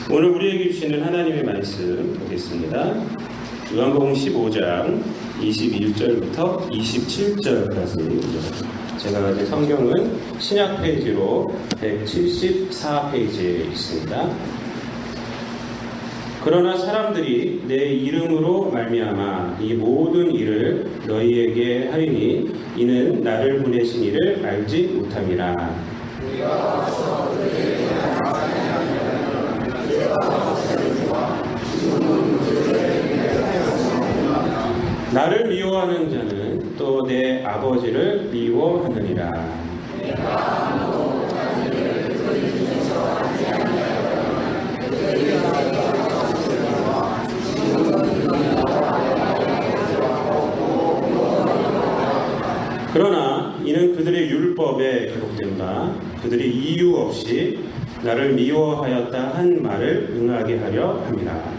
오늘 우리에게 주시는 하나님의 말씀 보겠습니다. 요한복음 15장 21절부터 27절까지 제가 가진 성경은 신약 페이지로 174페이지에 있습니다. 그러나 사람들이 내 이름으로 말미암아 이 모든 일을 너희에게 하리니 이는 나를 보내신 이를 알지 못함이라. 나를 미워하는 자는 또 내 아버지를 미워하느니라. 그러나 이는 그들의 율법에 기록된 바 그들이 이유 없이 나를 미워하였다 한 말을 응하게 하려 함이라.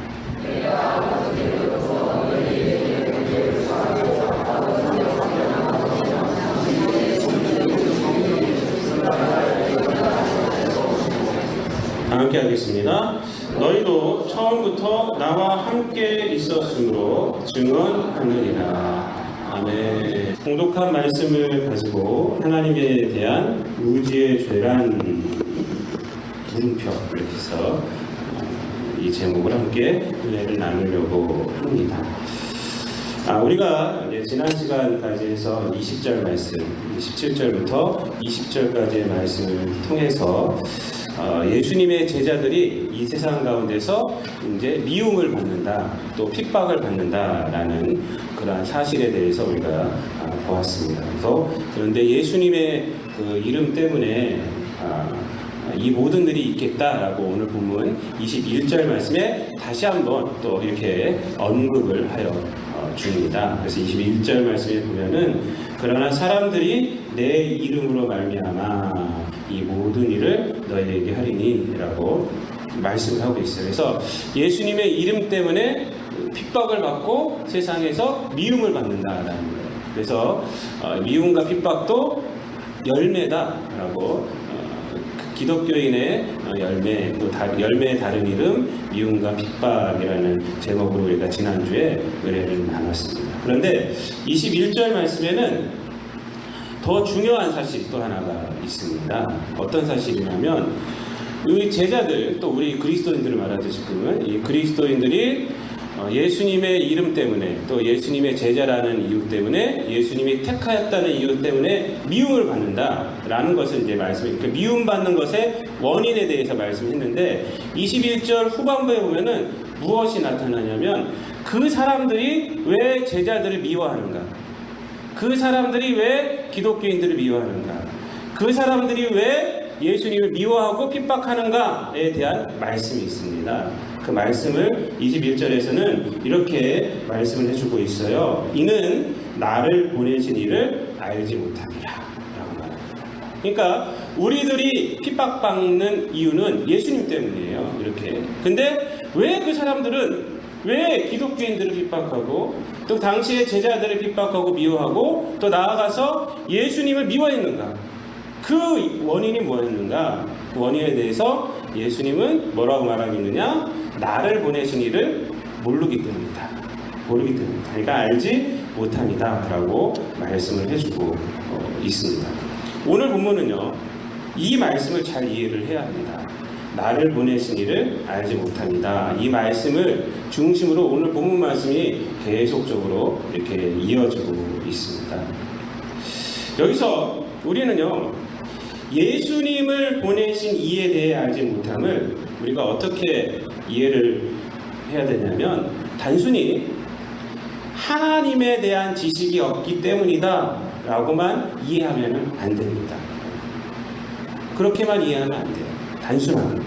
함께 하겠습니다. 너희도 처음부터 나와 함께 있었으므로 증언하느니라. 아멘. 공독한 말씀을 가지고 하나님에 대한 무지의 죄란 물음표 이렇게 해서 이 제목을 함께 은혜를 나누려고 합니다. 우리가 지난 시간까지 해서 20절 말씀, 17절부터 20절까지의 말씀을 통해서 예수님의 제자들이 이 세상 가운데서 이제 미움을 받는다, 또 핍박을 받는다라는 그러한 사실에 대해서 우리가 보았습니다. 그런데 예수님의 그 이름 때문에 이 모든 일이 있겠다라고 오늘 본문 21절 말씀에 다시 한번 또 이렇게 언급을 하여 줍니다. 그래서 21절 말씀에 보면은 그러나 사람들이 내 이름으로 말미암아 이 모든 일을 너희에게 하리니 라고 말씀을 하고 있어요. 그래서 예수님의 이름 때문에 핍박을 받고 세상에서 미움을 받는다라는 거예요. 그래서 미움과 핍박도 열매다라고 기독교인의 열매, 또 열매의 다른 이름 미움과 핍박이라는 제목으로 우리가 지난주에 은혜를 나눴습니다. 그런데 21절 말씀에는 더 중요한 사실이 또 하나가 있습니다. 어떤 사실이냐면 우리 제자들, 또 우리 그리스도인들을 말하죠. 지금은 이 그리스도인들이 예수님의 이름 때문에, 또 예수님의 제자라는 이유 때문에, 예수님이 택하였다는 이유 때문에 미움을 받는다라는 것을 이제 그러니까 미움받는 것의 원인에 대해서 말씀했는데 21절 후반부에 보면은 무엇이 나타나냐면 그 사람들이 왜 제자들을 미워하는가? 그 사람들이 왜 기독교인들을 미워하는가? 그 사람들이 왜 예수님을 미워하고 핍박하는가에 대한 말씀이 있습니다. 그 말씀을 21절에서는 이렇게 말씀을 해주고 있어요. 이는 나를 보내신 이를 알지 못함이라 라고 말합니다. 그러니까 우리들이 핍박받는 이유는 예수님 때문이에요. 이렇게. 근데 왜 그 사람들은 왜 기독교인들을 핍박하고 또 당시의 제자들을 핍박하고 미워하고 또 나아가서 예수님을 미워했는가? 그 원인이 뭐였는가? 그 원인에 대해서 예수님은 뭐라고 말하고 있느냐? 나를 보내신 이를 모르기 때문이다. 모르기 때문이다. 그러니까 알지 못합니다. 라고 말씀을 해주고 있습니다. 오늘 본문은요, 이 말씀을 잘 이해를 해야 합니다. 나를 보내신 이를 알지 못합니다. 이 말씀을 중심으로 오늘 본문 말씀이 계속적으로 이렇게 이어지고 있습니다. 여기서 우리는요, 예수님을 보내신 이에 대해 알지 못함을 우리가 어떻게 이해를 해야 되냐면 단순히 하나님에 대한 지식이 없기 때문이다 라고만 이해하면 안 됩니다. 그렇게만 이해하면 안 돼요. 단순하게.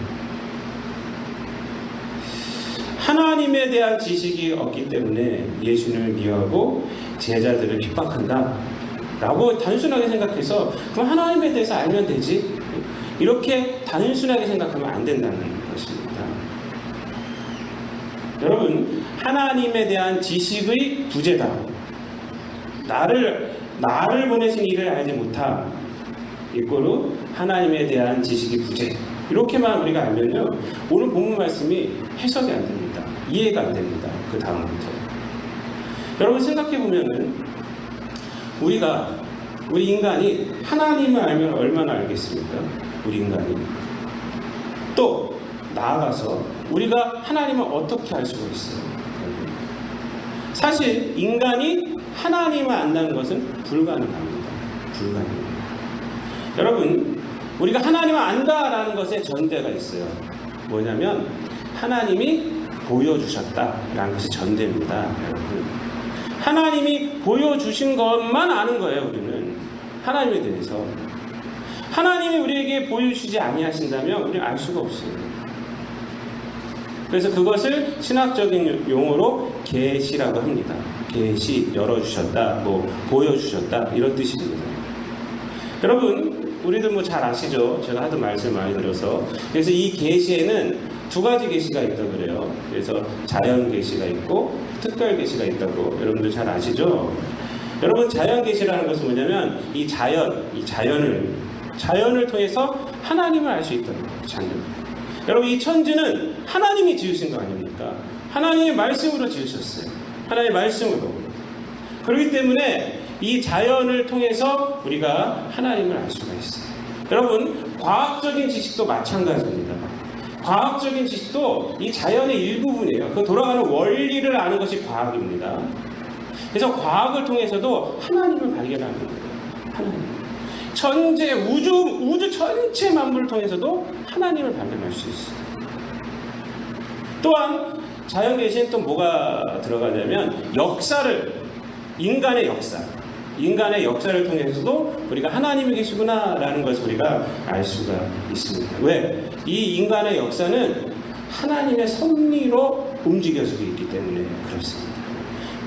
하나님에 대한 지식이 없기 때문에 예수님을 미워하고 제자들을 핍박한다 라고 단순하게 생각해서 그럼 하나님에 대해서 알면 되지, 이렇게 단순하게 생각하면 안 된다는 것입니다. 여러분, 하나님에 대한 지식의 부재다, 나를 보내신 이를 알지 못함 이꼬르 하나님에 대한 지식이 부재, 이렇게만 우리가 알면요, 오늘 본문 말씀이 해석이 안 됩니다. 이해가 안 됩니다. 그 다음부터. 여러분 생각해 보면은 우리 인간이 하나님을 알면 얼마나 알겠습니까? 우리 인간이. 또 나아가서 우리가 하나님을 어떻게 알 수가 있어요? 사실 인간이 하나님을 안다는 것은 불가능합니다. 불가능합니다. 여러분, 우리가 하나님을 안다라는 것에 전제가 있어요. 뭐냐면 하나님이 보여주셨다라는 것이 전제입니다. 여러분, 하나님이 보여주신 것만 아는 거예요. 우리는 하나님에 대해서. 하나님이 우리에게 보여주시지 아니하신다면 우리는 알 수가 없어요. 그래서 그것을 신학적인 용어로 계시라고 합니다. 계시, 열어주셨다, 보여주셨다, 이런 뜻입니다. 여러분, 우리들 잘 아시죠? 제가 하도 말씀 많이 드려서. 그래서 이 계시에는 두 가지 계시가 있다고 그래요. 그래서 자연 계시가 있고 특별 계시가 있다고 여러분들 잘 아시죠? 여러분, 자연 계시라는 것은 뭐냐면 이 자연을 통해서 하나님을 알 수 있다는 거예요. 여러분, 이 천지는 하나님이 지으신 거 아닙니까? 하나님의 말씀으로 지으셨어요. 하나님의 말씀으로. 그렇기 때문에 이 자연을 통해서 우리가 하나님을 알 수가 있어요. 여러분, 과학적인 지식도 마찬가지입니다. 과학적인 지식도 이 자연의 일부분이에요. 그 돌아가는 원리를 아는 것이 과학입니다. 그래서 과학을 통해서도 하나님을 발견하는 거예요. 하나님. 천재, 우주 전체 만물을 통해서도 하나님을 발견할 수 있어요. 또한 자연 계시는 또 뭐가 들어가냐면 인간의 역사를 통해서도 우리가 하나님이 계시구나라는 것을 우리가 알 수가 있습니다. 왜? 이 인간의 역사는 하나님의 섭리로 움직여지고 있기 때문에 그렇습니다.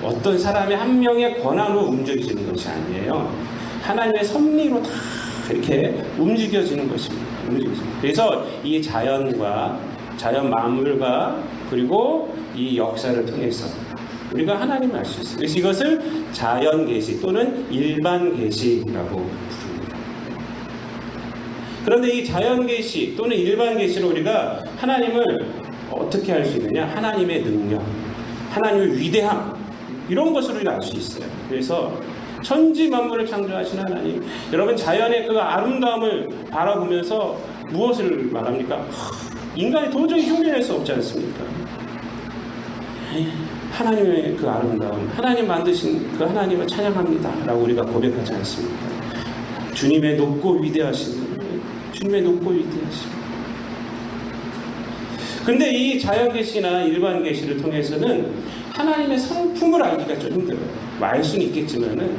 어떤 사람의 한 명의 권한으로 움직여지는 것이 아니에요. 하나님의 섭리로 다 이렇게 움직여지는 것입니다. 그래서 이 자연 만물과 그리고 이 역사를 통해서 우리가 하나님을 알 수 있어요. 그래서 이것을 자연 계시 또는 일반 계시라고 부릅니다. 그런데 이 자연 계시 또는 일반 계시로 우리가 하나님을 어떻게 알 수 있느냐? 하나님의 능력, 하나님의 위대함, 이런 것으로 우리가 알 수 있어요. 그래서 천지 만물을 창조하신 하나님, 여러분, 자연의 그 아름다움을 바라보면서 무엇을 말합니까? 인간이 도저히 흉내낼 수 없지 않습니까? 하나님의 그 아름다움, 하나님 만드신 그 하나님을 찬양합니다 라고 우리가 고백하지 않습니까? 주님의 높고 위대하신, 근데 이 자연 계시나 일반 계시를 통해서는 하나님의 성품을 알기가 좀 힘들어요. 알 수는 있겠지만은,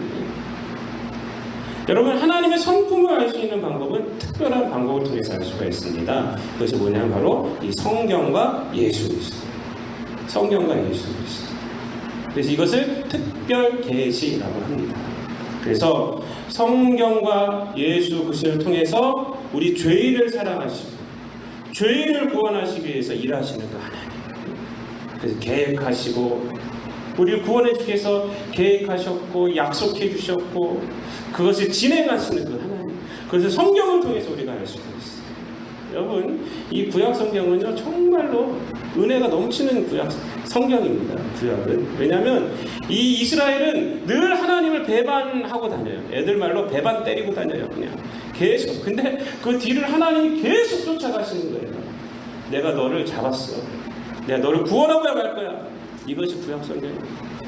여러분, 하나님의 성품을 알 수 있는 방법은 특별한 방법을 통해서 알 수가 있습니다. 그것이 뭐냐면 바로 이 성경과 예수 그리스도. 그래서 이것을 특별 계시라고 합니다. 그래서 성경과 예수 그리스도를 통해서 우리 죄인을 사랑하시고 죄인을 구원하시기 위해서 일하시는 그 하나님. 그래서 계획하시고 우리를 구원해 주기 위해서 계획하셨고 약속해 주셨고 그것을 진행하시는 그 하나님. 그래서 성경을 통해서 우리가 알 수가 있어요. 여러분, 이 구약 성경은요 정말로 은혜가 넘치는 구약 성경입니다. 구약은. 왜냐하면 이 이스라엘은 늘 하나님을 배반하고 다녀요. 애들 말로 배반 때리고 다녀요. 그냥 계속. 근데 그 뒤를 하나님이 계속 쫓아가시는 거예요. 내가 너를 잡았어. 내가 너를 구원하고야 말 거야. 이것이 구약 성경입니다.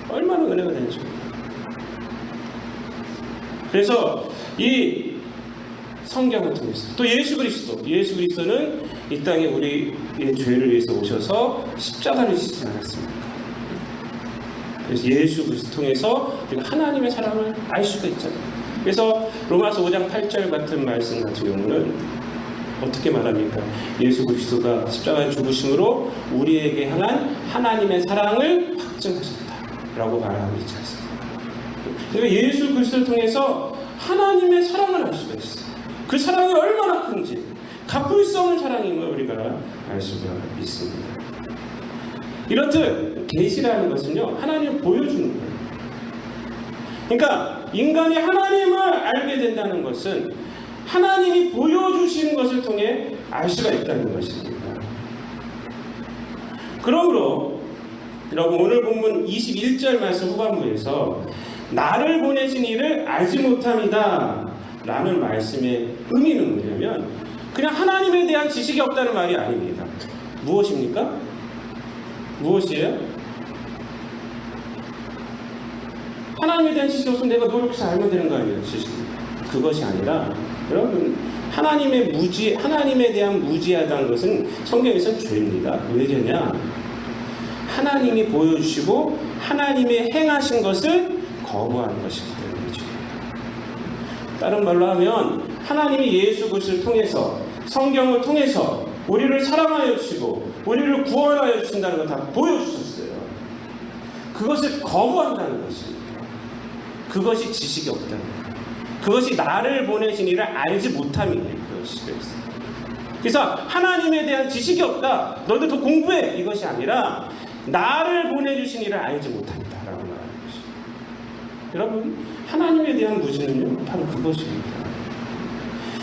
얼마나 은혜가 되는지. 그래서 이 성경을 통해서 또 예수 그리스도는 이 땅에 우리의 죄를 위해서 오셔서 십자가를 지시지 않았습니까? 그래서 예수 그리스도 통해서 우리가 하나님의 사랑을 알 수가 있잖아요. 그래서 로마서 5장 8절 같은 말씀 같은 경우는 어떻게 말합니까? 예수 그리스도가 십자가의 죽으심으로 우리에게 향한 하나님의 사랑을 확증하셨다라고 말하고 있지 않습니까? 그러니까 예수 그리스도를 통해서 하나님의 사랑을 알 수가 있어요. 그 사랑이 얼마나 큰지, 갚을 수 없는 사랑임을 우리가 알 수가 있습니다. 이렇듯 계시라는 것은요 하나님을 보여주는 거예요. 그러니까 인간이 하나님을 알게 된다는 것은 하나님이 보여주시는 것을 통해 알 수가 있다는 것입니다. 그러므로 여러분 오늘 본문 21절 말씀 후반부에서 나를 보내신 이를 알지 못함이다 라는 말씀의 의미는 뭐냐면 그냥 하나님에 대한 지식이 없다는 말이 아닙니다. 무엇입니까? 무엇이에요? 하나님에 대한 지식이 없으면 내가 노력해서 알면 되는 거 아니에요? 지식. 그것이 아니라 여러분 하나님에 대한 무지하다는 것은 성경에서는 죄입니다. 왜냐? 하나님이 보여주시고 하나님의 행하신 것을 거부하는 것이기 때문이죠. 다른 말로 하면 하나님이 예수 그리스도를 통해서 성경을 통해서 우리를 사랑하여 주시고 우리를 구원하여 주신다는 걸 다 보여주셨어요. 그것을 거부한다는 것입니다. 그것이 지식이 없다는 거예요. 그것이 나를 보내신 이를 알지 못함이에요. 그래서 하나님에 대한 지식이 없다. 너희들 더 공부해. 이것이 아니라 나를 보내주신 이를 알지 못합니다. 라고 말하는 것입니다. 여러분 하나님에 대한 무지는요 바로 그것입니다.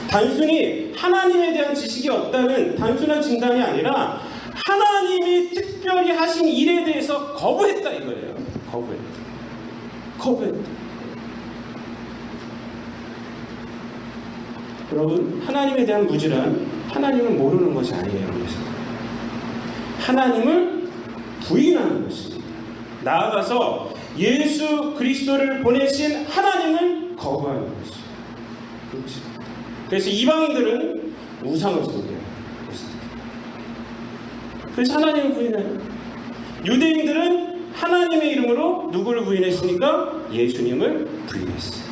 단순히 하나님에 대한 지식이 없다는 단순한 진단이 아니라 하나님이 특별히 하신 일에 대해서 거부했다 이거예요. 거부했다. 여러분 하나님에 대한 무지란 하나님을 모르는 것이 아니에요. 하나님을 부인하는 것입니다. 나아가서 예수 그리스도를 보내신 하나님을 거부하는 것입니다. 그래서 이방인들은 우상을 섬겨요. 그래서 하나님을 부인해요. 유대인들은 하나님의 이름으로 누구를 부인했습니까? 예수님을 부인했어요.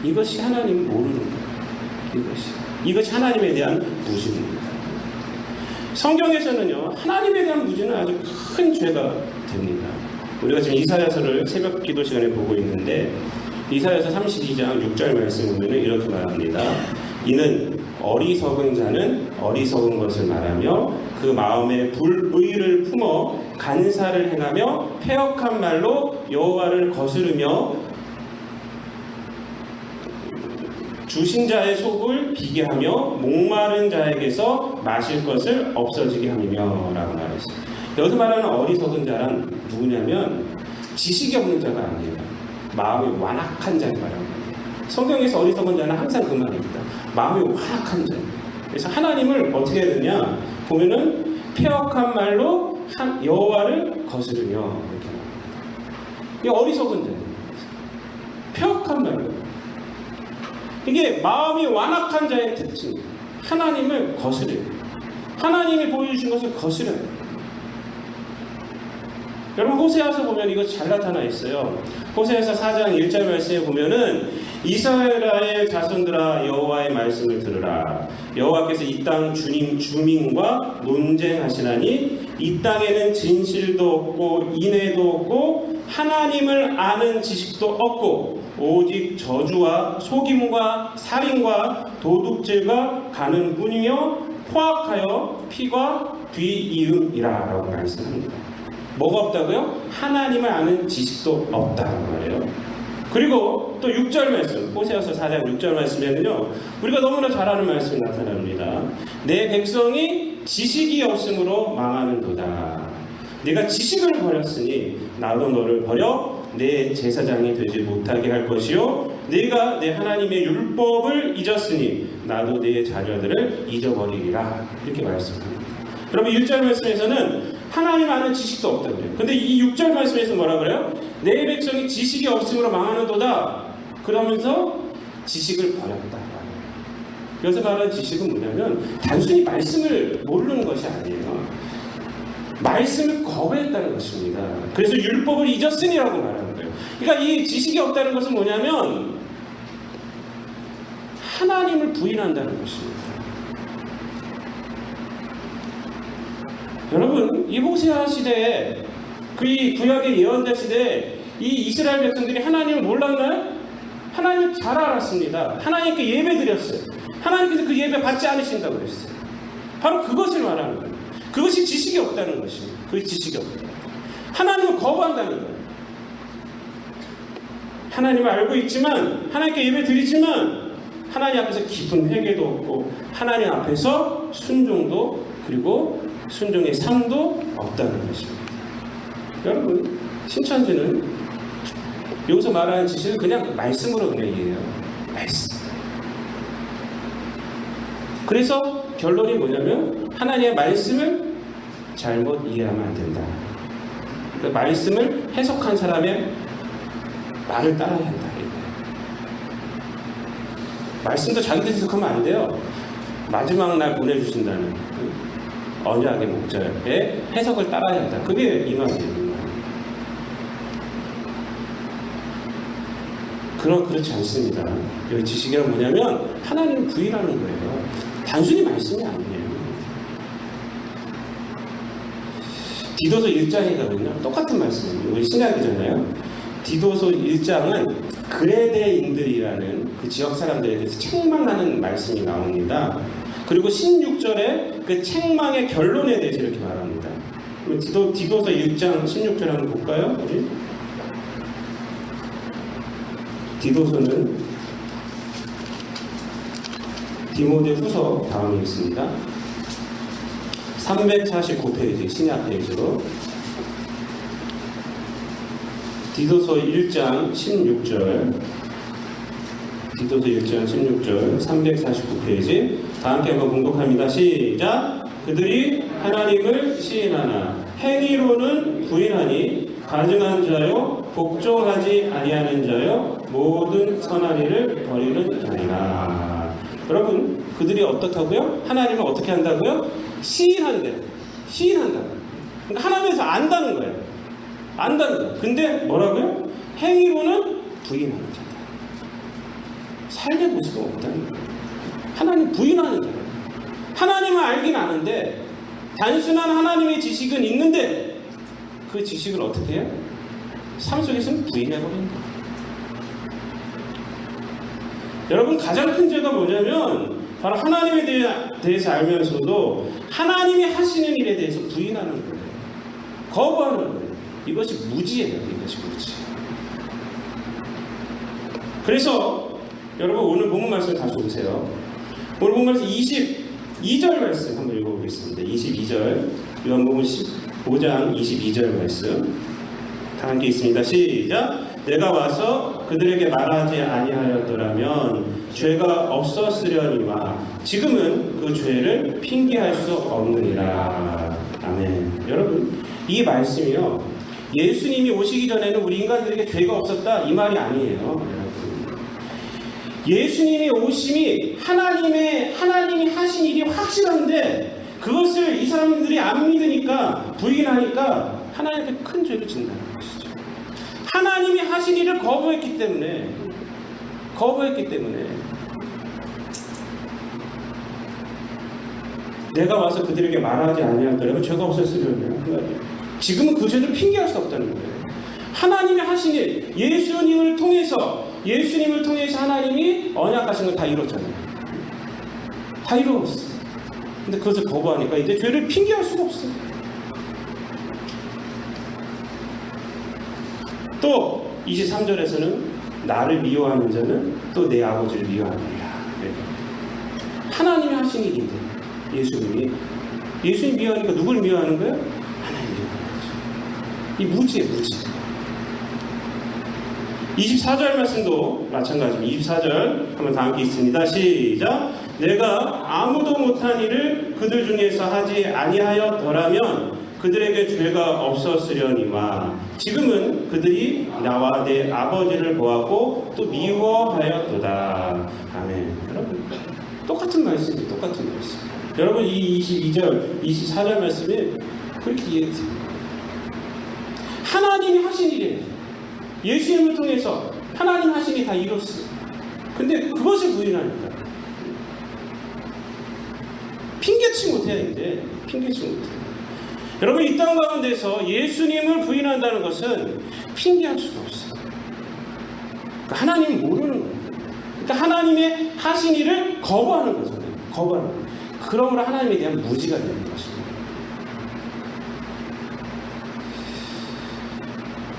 이것이 하나님을 모르는 거예요. 이것이 하나님에 대한 무지입니다. 성경에서는요 하나님에 대한 무지는 아주 큰 죄가 됩니다. 우리가 지금 이사야서를 새벽 기도 시간에 보고 있는데 이사야서 32장 6절 말씀을 보면 이렇게 말합니다. 이는 어리석은 자는 어리석은 것을 말하며 그 마음에 불의를 품어 간사를 행하며 패역한 말로 여호와를 거스르며 주신 자의 속을 비게 하며 목마른 자에게서 마실 것을 없어지게 함이며 라고 말했어요. 여기서 말하는 어리석은 자란 누구냐면 지식이 없는 자가 아니에요. 마음이 완악한 자를 말하는 거예요. 성경에서 어리석은 자는 항상 그 말입니다. 마음이 완악한 자. 그래서 하나님을 어떻게 해야 되냐 보면은 패역한 말로 여호와를 거스르며 이렇게 말합니다. 이게 어리석은 자예요. 패역한 말로. 이게 마음이 완악한 자의 특징이에요. 하나님을 거스려요. 하나님이 보여주신 것을 거스려요. 여러분 호세아서 보면 이거 잘 나타나 있어요. 호세아서 4장 1절 말씀에 보면은 이스라엘의 자손들아 여호와의 말씀을 들으라. 여호와께서 이 땅 주민과 논쟁하시나니 이 땅에는 진실도 없고 인애도 없고 하나님을 아는 지식도 없고 오직 저주와 속임과 살인과 도둑질과 가는 뿐이며 포악하여 피가 뒤이음이라 라고 말씀합니다. 뭐가 없다고요? 하나님을 아는 지식도 없다고 말해요. 그리고 또 6절 말씀, 호세아서 4장 6절 말씀에는요 우리가 너무나 잘 아는 말씀이 나타납니다. 내 백성이 지식이 없으므로 망하는도다. 네가 지식을 버렸으니 나도 너를 버려 내 제사장이 되지 못하게 할 것이요 네가 내 하나님의 율법을 잊었으니 나도 내 자녀들을 잊어버리리라. 이렇게 말씀합니다. 여러분 1절 말씀에서는 하나님 아는 지식도 없다고 그래요. 근데 이 6절 말씀에서 뭐라 그래요? 내 백성이 지식이 없음으로 망하는도다. 그러면서 지식을 버렸다. 여기서 말하는 지식은 뭐냐면 단순히 말씀을 모르는 것이 아니에요. 말씀을 거부했다는 것입니다. 그래서 율법을 잊었으니라고 말하는 거예요. 그러니까 이 지식이 없다는 것은 뭐냐면 하나님을 부인한다는 것입니다. 여러분 이 호세아 시대에 그 구약의 예언자 시대에 이 이스라엘 백성들이 하나님을 몰랐나요? 하나님을 잘 알았습니다. 하나님께 예배 드렸어요. 하나님께서 그 예배 받지 않으신다고 그랬어요. 바로 그것을 말하는 거예요. 그것이 지식이 없다는 것입니다. 그것이 지식이 없다. 하나님을 거부한다는 거예요. 하나님을 알고 있지만 하나님께 예배 드리지만 하나님 앞에서 깊은 회개도 없고 하나님 앞에서 순종도 그리고 순종의 삶도 없다는 것입니다. 여러분, 신천지는 여기서 말하는 지식을 그냥 말씀으로 그냥 이해해요. 말씀. 그래서 결론이 뭐냐면 하나님의 말씀을 잘못 이해하면 안 된다. 그 말씀을 해석한 사람의 말을 따라야 한다. 말씀도 자기들 해석하면 안 돼요. 마지막 날 보내주신다는 언약의 목적에 해석을 따라야 한다. 그게 이만이에요. 그렇지 않습니다. 여기 지식이란 뭐냐면 하나님을 부인하는 거예요. 단순히 말씀이 아니에요. 디도서 1장이거든요. 똑같은 말씀이에요. 우리 신약이잖아요. 디도서 1장은 그레데인들이라는 그 지역 사람들에 대해서 책망하는 말씀이 나옵니다. 그리고 16절에 그 책망의 결론에 대해서 이렇게 말합니다. 그럼 디도서 1장 16절 한번 볼까요? 우리? 디도서는 디모데후서 다음에 있습니다. 349페이지 신약 페이지로 디도서 1장 16절 디도서 1장 16절 349페이지 다 함께 한번 공독합니다. 시작! 그들이 하나님을 시인하나 행위로는 부인하니 가증한 자요 복종하지 아니하는 자요 모든 선한 일을 버리는 자니라. 여러분, 그들이 어떻다고요? 하나님을 어떻게 한다고요? 시인한대요. 시인한다고요. 그러니까 하나님에서 안다는 거예요. 안다는 거예요. 근데 뭐라고요? 행위로는 부인하는 자다. 삶의 모습은 없다는 거예요. 하나님 부인하는 자예요. 하나님을 알긴 아는데 단순한 하나님의 지식은 있는데 그 지식을 어떻게 해요? 삶 속에서는 부인해버리는 거예요. 여러분, 가장 큰 죄가 뭐냐면 바로 하나님에 대해서 알면서도 하나님이 하시는 일에 대해서 부인하는 거예요. 거부하는 거예요. 이것이 무지예요. 이것이 무지. 그래서 여러분, 오늘 본문 말씀 다시 보세요. 오늘 본문 말씀 22절 말씀 한번 읽어보겠습니다. 22절 요한복음 15장 22절 말씀 다 함께 있습니다. 시작! 내가 와서 그들에게 말하지 아니하였더라면 죄가 없었으려니와 지금은 그 죄를 핑계할 수 없느니라. 아멘. 여러분, 이 말씀이요, 예수님이 오시기 전에는 우리 인간들에게 죄가 없었다 이 말이 아니에요. 여러분, 예수님의 오심이 하나님이 하신 일이 확실한데 그것을 이 사람들이 안 믿으니까 부인하니까 하나님께 큰 죄를 진다는 것이죠. 하나님이 하신 일을 거부했기 때문에 내가 와서 그들에게 말하지 아니하더라도 죄가 없었으려면 지금은 그 죄를 핑계할 수 없다는 거예요. 하나님이 하신 일, 예수님을 통해서 하나님이 언약하신 걸 다 이뤘잖아요. 다 이루었어요. 근데 그것을 거부하니까 이제 죄를 핑계할 수가 없어요. 또 23절에서는 나를 미워하는 자는 또 내 아버지를 미워하느니라. 하나님이 하신 일인데 예수님 미워하니까 누굴 미워하는 거예요? 하나님 미워하는 거죠. 이 무지예요, 무지. 24절 말씀도 마찬가지입니다. 24절 한번 다 함께 있습니다. 시작! 내가 아무도 못한 일을 그들 중에서 하지 아니하였더라면 그들에게 죄가 없었으려니와 지금은 그들이 나와 내 아버지를 보았고 또 미워하였도다. 아멘. 여러분, 똑같은 말씀이에요. 똑같은 말씀. 여러분, 이 22절, 24절 말씀이 그렇게 이해해주세요. 하나님이 하신 일이에요. 예수님을 통해서 하나님 하신 일이 다 이뤘어요. 근데 그것을 부인하니까 핑계치 못해요. 이제 핑계치 못해요. 여러분, 이 땅 가운데서 예수님을 부인한다는 것은 핑계할 수가 없어요. 그러니까 하나님 모르는 거예요. 그러니까 하나님의 하신 일을 거부하는 거잖아요. 거부하는 거예요. 그러므로 하나님에 대한 무지가 되는 것입니다.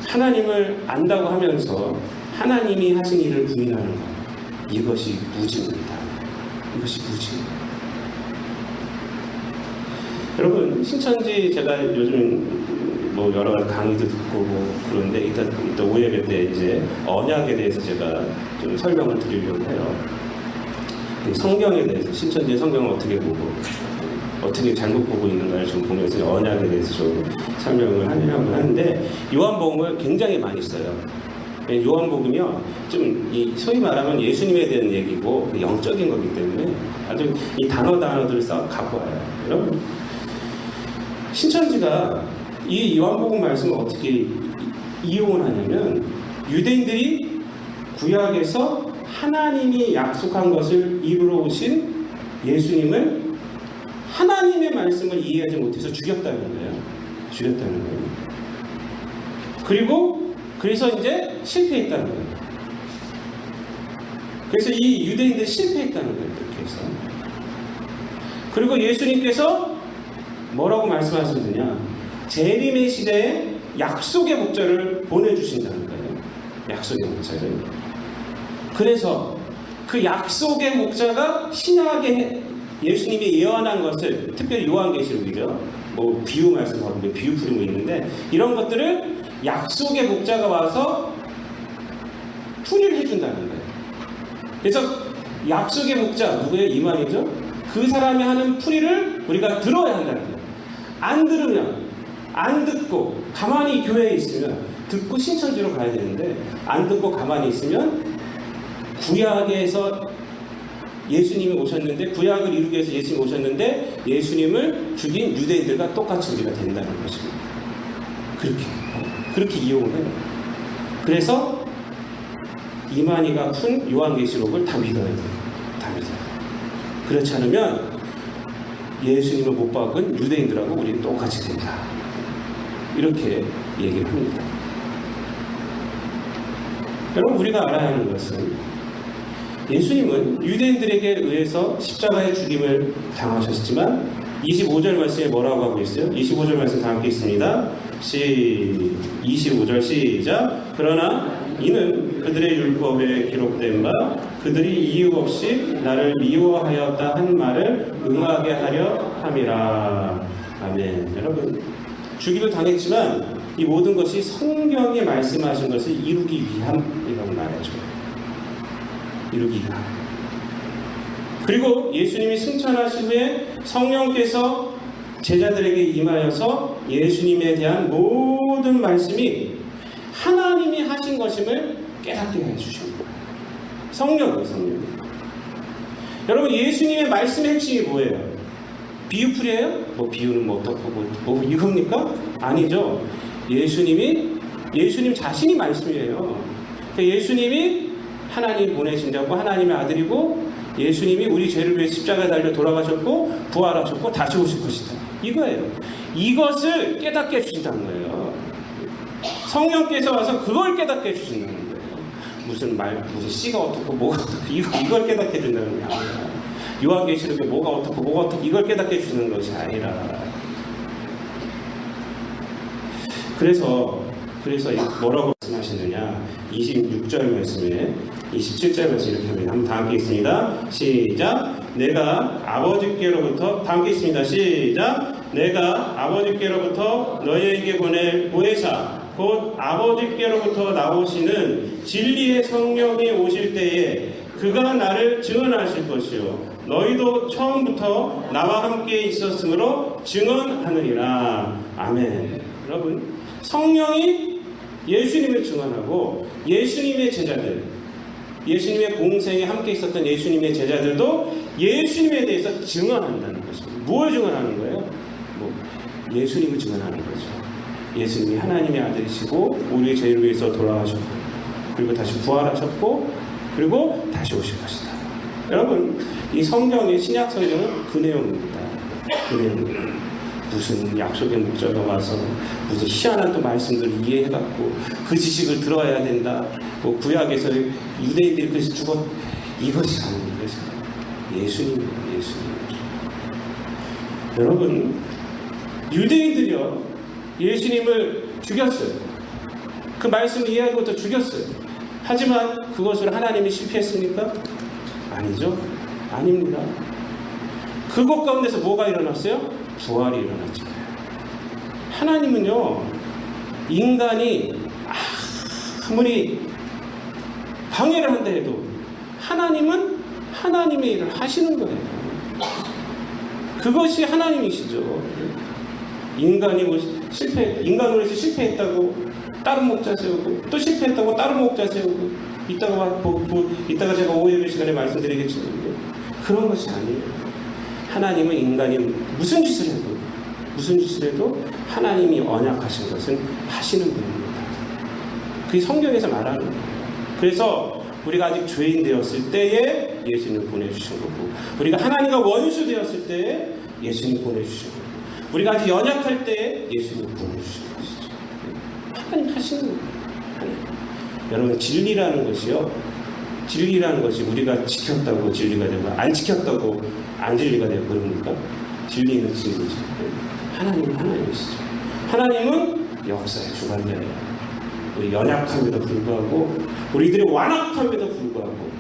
하나님을 안다고 하면서 하나님이 하신 일을 부인하는 것, 이것이 무지입니다. 이것이 무지입니다. 여러분, 신천지 제가 요즘 뭐 여러 가지 강의도 듣고 뭐 그런데 일단 오예배 때 이제 언약에 대해서 제가 좀 설명을 드리려고 해요. 성경에 대해서, 신천지 성경을 어떻게 보고 어떻게 잘못 보고 있는가를 좀 보면서 언약에 대해서 좀 설명을 하려고 하는데, 요한복음을 굉장히 많이 써요. 요한복음이요, 좀 소위 말하면 예수님에 대한 얘기고 영적인 거기 때문에 아주 이 단어들을 써 갖고 와요. 여러분, 신천지가 이 요한복음 말씀을 어떻게 이용을 하냐면, 유대인들이 구약에서 하나님이 약속한 것을 이루러 오신 예수님을 하나님의 말씀을 이해하지 못해서 죽였다는 거예요. 죽였다는 거예요. 그래서 이제 실패했다는 거예요. 그래서 이 유대인들이 실패했다는 거예요. 그렇게 해서. 그리고 예수님께서 뭐라고 말씀하시느냐, 재림의 시대에 약속의 목자를 보내주신다는 거예요. 약속의 목자를. 그래서 그 약속의 목자가 신약에 예수님이 예언한 것을, 특별히 요한계시록이죠, 뭐 비유 말씀하고 비유 풀이 뭐 있는데, 이런 것들을 약속의 목자가 와서 풀이를 해준다는 거예요. 그래서 약속의 목자 누구예요? 이만희죠. 그 사람이 하는 풀이를 우리가 들어야 한다는 거예요. 안 들으면, 안 듣고 가만히 교회에 있으면, 듣고 신천지로 가야 되는데 안 듣고 가만히 있으면 구약에서 예수님이 오셨는데, 구약을 이루기 위해서 예수님이 오셨는데 예수님을 죽인 유대인들과 똑같이 우리가 된다는 것입니다. 그렇게 이용을 해요. 그래서 이만희가 푼 요한계시록을 다 믿어야 돼요. 다 믿어요. 그렇지 않으면 예수님을 못 박은 유대인들하고 우리는 똑같이 된다. 이렇게 얘기를 합니다. 여러분, 우리가 알아야 하는 것은, 예수님은 유대인들에게 의해서 십자가의 죽임을 당하셨지만 25절 말씀에 뭐라고 하고 있어요? 25절 말씀 다 함께 있습니다. 25절 시작. 그러나 이는 그들의 율법에 기록된 바 그들이 이유 없이 나를 미워하였다 한 말을 응하게 하려 함이라. 아멘. 여러분, 죽임을 당했지만 이 모든 것이 성경에 말씀하신 것을 이루기 위함이라고 말해줘요. 이루기 위함. 그리고 예수님이 승천하신 후에 성령께서 제자들에게 임하여서 예수님에 대한 모든 말씀이 하나님이 하신 것임을 깨닫게 해주십니다. 성령이에요. 여러분, 예수님의 말씀의 핵심이 뭐예요? 비유풀이에요? 뭐 비유는 뭐 어떻고 뭐 이겁니까? 아니죠. 예수님 자신이 말씀이에요. 그러니까 예수님이 하나님 보내신다고, 하나님의 아들이고, 예수님이 우리 죄를 위해 십자가에 달려 돌아가셨고 부활하셨고 다시 오실 것이다. 이거예요. 이것을 깨닫게 해주신다는 거예요. 성령께서 와서 그걸 깨닫게 해주신다는 거예요. 무슨 씨가 어떻고 뭐가 어떻고 이걸 깨닫게 해준다는 게 아니라, 요한계시록에 뭐가 어떻고 이걸 깨닫게 해주는 것이 아니라, 그래서 뭐라고 말씀하시느냐, 26절 말씀에 27절 말씀 이렇게 합니다. 한번 다 함께 있습니다. 시작. 내가 아버지께로부터, 다 함께 있습니다. 시작. 내가 아버지께로부터 너희에게 보낼 보혜사 곧 아버지께로부터 나오시는 진리의 성령이 오실 때에 그가 나를 증언하실 것이요 너희도 처음부터 나와 함께 있었으므로 증언하느니라. 아멘. 여러분, 성령이 예수님을 증언하고 예수님의 제자들, 예수님의 공생에 함께 있었던 예수님의 제자들도 예수님에 대해서 증언한다는 것입니다. 뭘 증언하는 거예요? 예수님을 증언하는 거죠. 예수님이 하나님의 아들이시고 우리의 죄를 위해서 돌아가셨고, 그리고 다시 부활하셨고, 그리고 다시 오실 것이다. 여러분, 이 성경의 신약 성경은 그 내용입니다. 그 내용입니다. 무슨 약속의 목자가 와서 무슨 희한한 또 말씀들을 이해해갖고 그 지식을 들어야 된다. 뭐 구약에서 유대인들이 그래서 죽었, 이것이 아닌 것이 예수님. 여러분, 유대인들이요 예수님을 죽였어요. 그 말씀을 이해하지 못해 죽였어요. 하지만 그것을 하나님이 실패했습니까? 아니죠. 아닙니다. 그것 가운데서 뭐가 일어났어요? 부활이 일어났죠. 하나님은요, 인간이 아무리 방해를 한다 해도 하나님은 하나님의 일을 하시는 거예요. 그것이 하나님이시죠. 인간으로 해서 실패했다고 다른 목자 세우고, 또 실패했다고 다른 목자 세우고, 이따가 제가 오후예배 시간에 말씀드리겠지만 그런 것이 아니에요. 하나님은 인간이 무슨 짓을 해도 하나님이 언약하신 것은 하시는 분입니다. 그게 성경에서 말하는 거예요. 그래서 우리가 아직 죄인 되었을 때에 예수님을 보내주신 거고, 우리가 하나님과 원수 되었을 때에 예수님 보내주신 거고, 우리가 아직 연약할 때에 예수님을 보내주신 것이죠. 하나님 하시는 거예요. 하나님. 여러분, 진리라는 것이 우리가 지켰다고 진리가 되고, 안 지켰다고 안 진리가 되고 그럽니까? 진리는 진리죠. 하나님은 하나님이시죠. 하나님은 역사의 주관자예요. 우리 연약함에도 불구하고, 우리들의 완악함에도 불구하고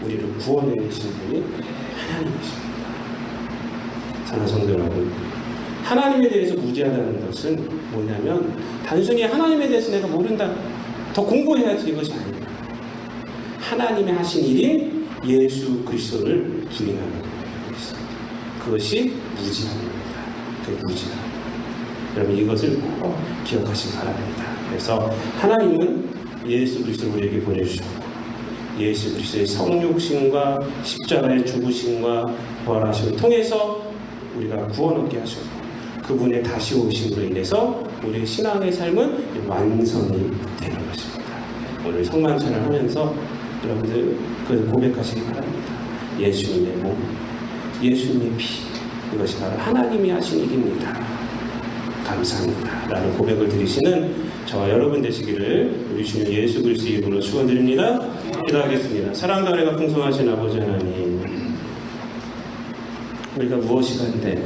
우리를 구원해 주신 분이 하나님이십니다. 사랑하는 성도 여러분, 하나님에 대해서 무지하다는 것은 뭐냐면 단순히 하나님에 대해서 내가 모른다, 더 공부해야지, 이것이 아닙니다. 하나님의 하신 일인 예수 그리스도를 부인하는 거예요. 그것이 무지함입니다. 그게 무지함. 여러분, 이것을 꼭 기억하시기 바랍니다. 그래서 하나님은 예수 그리스도를 우리에게 보내주셨고, 예수 그리스도의 성육신과 십자가의 죽으심과 부활하심을 통해서 우리가 구원 얻게 하셨고, 그분의 다시 오심으로 인해서 우리의 신앙의 삶은 완성이 되는 것입니다. 오늘 성만찬을 하면서 여러분들 그걸 고백하시기 바랍니다. 예수님의 몸, 예수님의 피, 이것이 바로 하나님이 하신 일입니다. 감사합니다 라는 고백을 드리시는 저와 여러분 되시기를 우리 주님 예수 그리스도 이름으로 축원드립니다. 기도하겠습니다. 사랑과 은혜가 풍성하신 아버지 하나님, 우리가 무엇이 간데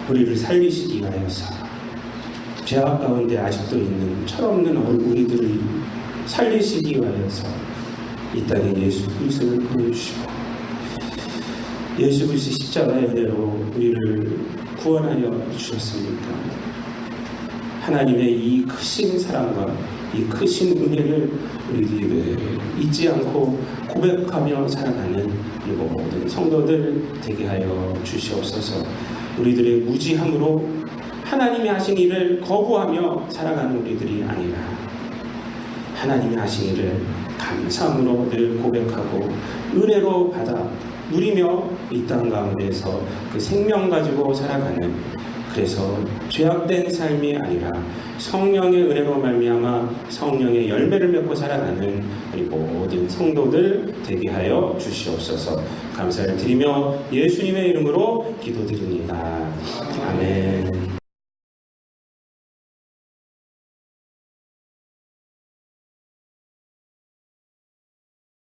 우리를 살리시기 위하여서 죄악 가운데 아직도 있는 철없는 우리들을 살리시기 위하여서 이 땅에 예수 그리스도를 보내주시고, 예수 그리스도 십자가의 은혜로 우리를 구원하여 주셨습니다. 하나님의 이 크신 사랑과 이 크신 은혜를 우리들이 잊지 않고 고백하며 살아가는 이 모든 성도들 되게 하여 주시옵소서. 우리들의 무지함으로 하나님이 하신 일을 거부하며 살아가는 우리들이 아니라 하나님이 하신 일을 감사함으로 늘 고백하고 은혜로 받아 누리며 이 땅 가운데서 그 생명 가지고 살아가는, 그래서 죄악된 삶이 아니라 성령의 은혜로 말미암아 성령의 열매를 맺고 살아가는 우리 모든 성도들 되게 하여 주시옵소서. 감사를 드리며 예수님의 이름으로 기도드립니다. 아멘.